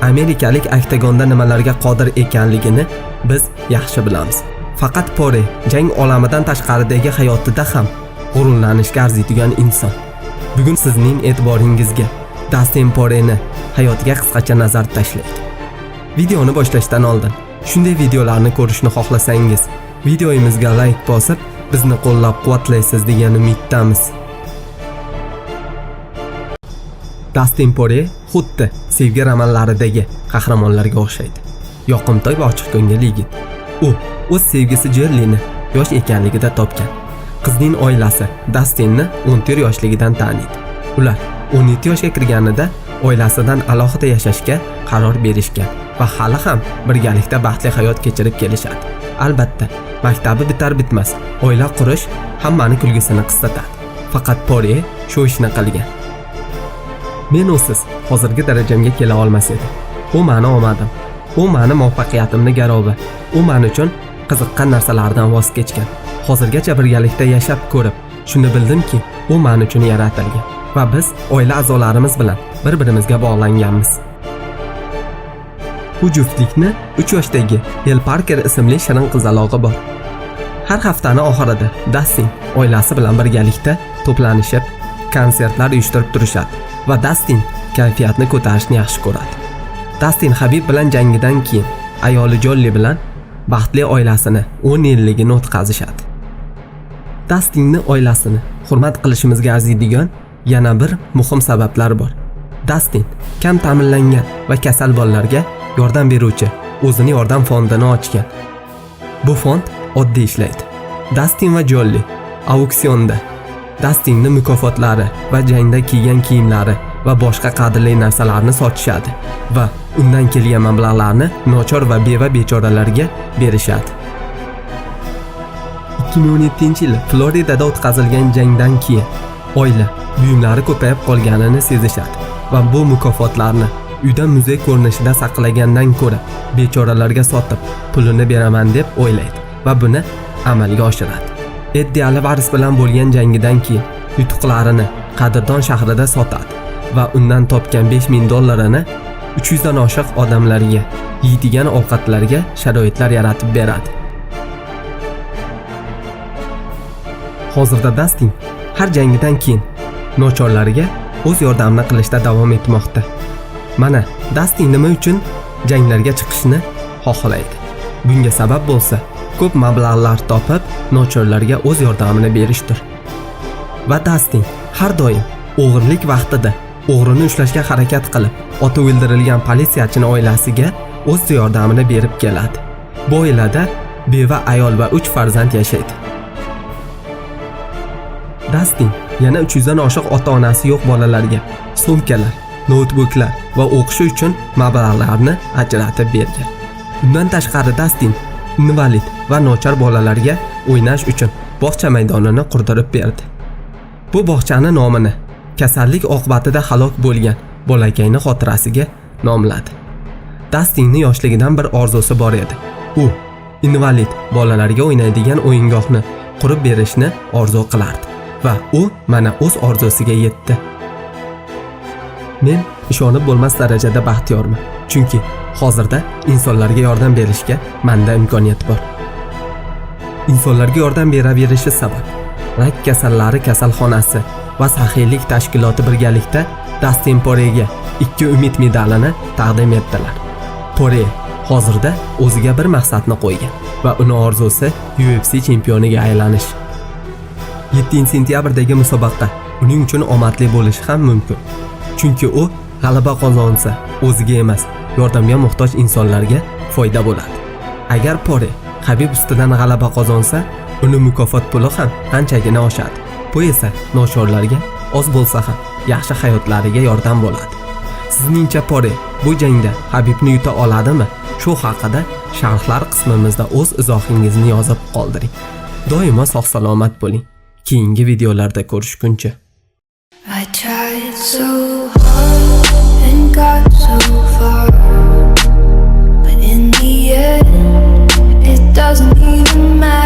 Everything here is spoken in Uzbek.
Amerikalik oktagonda nimalarga qodir ekanligini biz yaxshi bilamiz. Faqat Pore jang olamidan tashqaridagi hayotida ham g'ururlanishga arziydigan inson. Bugun sizning e'tiboringizga Dastin Poreni hayotiga qisqacha nazar tashlaydi. Videoni boshlashdan oldin shunday videolarni ko'rishni xohlasangiz, videomizga like bosib, bizni qo'llab-quvvatlaysiz degan umiddamiz. Dastin Pore xuddi sevgi romanlaridagi qahramonlarga o'xshaydi. Yoqimtoy va ochiqko'ngil yigit. U o'z sevgisi Jellini yosh ekanligida topgan. Qizning oilasi Dastinni 14 yoshligidan taniydi. Ular 17 yoshga kirganida oilasidan alohida yashashga qaror berishgan va hali ham birgalikda baxtli hayot kechirib kelishadi. Albatta, maktabi bitar-bitmas oila qurish hammani kulgisini qisqatadi. Faqat Pore shu ishni qilgan. Men usiz hozirgi darajamga kela olmas edim. U meni omadim. U meni muvaffaqiyatimni garovi. U men uchun qiziqqan narsalardan voz kechgan. Hozirgacha birgalikda yashab ko'rib, shuni bildimki, u men uchun yaratilgan va biz oila a'zolarimiz bilan bir-birimizga bog'langanmiz. Bu juftlikni 3 yoshdagi El Parker ismli shirin qizalog'i bor. Har haftani oxirida Dastin oilasi bilan birgalikda to'planishib, konsertlar uyushtirib turishadi va Dastin kayfiyatni ko'tarishni yaxshi ko'radi. Dastin Habib bilan jangidan keyin ayoli Jolli bilan baxtli oilasini 10 yilligini o'tkazishadi. Dastinni oilasini hurmat qilishimizga arziydigan yana bir muhim sabablar bor. Dastin kam ta'minlangan va kasal bolalarga yordam beruvchi o'zini yordam fondini ochgan. Bu fond oddiy ishlaydi. Dastin va Jolli auksionda Dastinni mukofotlari va jangda kiygan kiyimlari va boshqa qadrli narsalarni sotishadi va undan kelgan mablag'larni nochor va beva bechoralarga berishadi. 2017-yil Floridada o'tkazilgan jangdan keyin oila buyumlari ko'payib qolganini sezishadi va bu mukofotlarni uyda muzey ko'rinishida saqlagandan ko'ra bechoralarga sotib pulini beraman deb o'ylaydi va buni amalga oshiradi. Eddie Alvarez bilan bo'lgan jangidan keyin yutuqlarini qadrdon shahrida sotadi va undan topgan $5000 300 dan oshiq odamlarga yeydigan ovqatlarga sharoitlar yaratib beradi. Hozirda Dastin har jangidan keyin nochorlarga o'z yordamini qilishda davom etmoqda. Mana Dastin nima uchun janglarga chiqishni xohlaydi? Bunga sabab bo'lsa, ko'p mablag'lar topib, nochorlarga o'z yordamini berishdir. Va Dastin har doim o'g'irlik vaqtida o'g'rini ushlashga harakat qilib, oti o'ldirilgan politsiyachini oilasiga o'z yordamini berib keladi. Bu oilada beva ayol va 3 farzand yashaydi. Dastin yana 300 dan oshiq ota-onasi yo'q bolalarga sumkalar, notebooklar va o'qish uchun mablag'larni ajratib bergan. Undan tashqari Dastin invalid va nochor bolalarga o'ynash uchun bog'cha maydonini qurdirib berdi. Bu bog'chani nomini kasallik oqibatida halok bo'lgan bolakayning xotirasiga nomladi. Dastinning yoshligidan bir orzusi bor edi. U invalid bolalarga o'ynaydigan o'yingohni qurib berishni orzu qilardi va u mana o'z orzusiga yetdi. Men ishonib bo'lmas darajada baxtiyorman, chunki hozirda insonlarga yordam berishga menda imkoniyat bor. Insonlarga yordam beraverishi sabab rak kasallari kasalxonasi va saxiylik tashkiloti birgalikda Dastin Porega 2 umid medalini taqdim etdilar. Pore hozirda o'ziga bir maqsadni qo'ygan va uning orzusi UFC chempioniga aylanish. 7-sentyabrdagi musobaqa uning uchun omadli bo'lishi ham mumkin. Chunki u g'alaba qozonsa, o'ziga emas, yordamga muhtoj insonlarga foyda bo'ladi. Agar Pore Habib ustidan g'alaba qozonsa, uni mukofot puli ham qanchagina oshadi. Bu esa nochorlarga oz bo'lsa ham yaxshi hayotlariga yordam bo'ladi. Sizningcha Pore bu jangda Habibni yuta oladimi? Shu haqida sharhlar qismimizda o'z izohingizni yozib qoldiring. Doimo sog'-salomat bo'ling. Keyingi videolarda ko'rishguncha. I tried so hard and got so far, but in the end it doesn't even matter.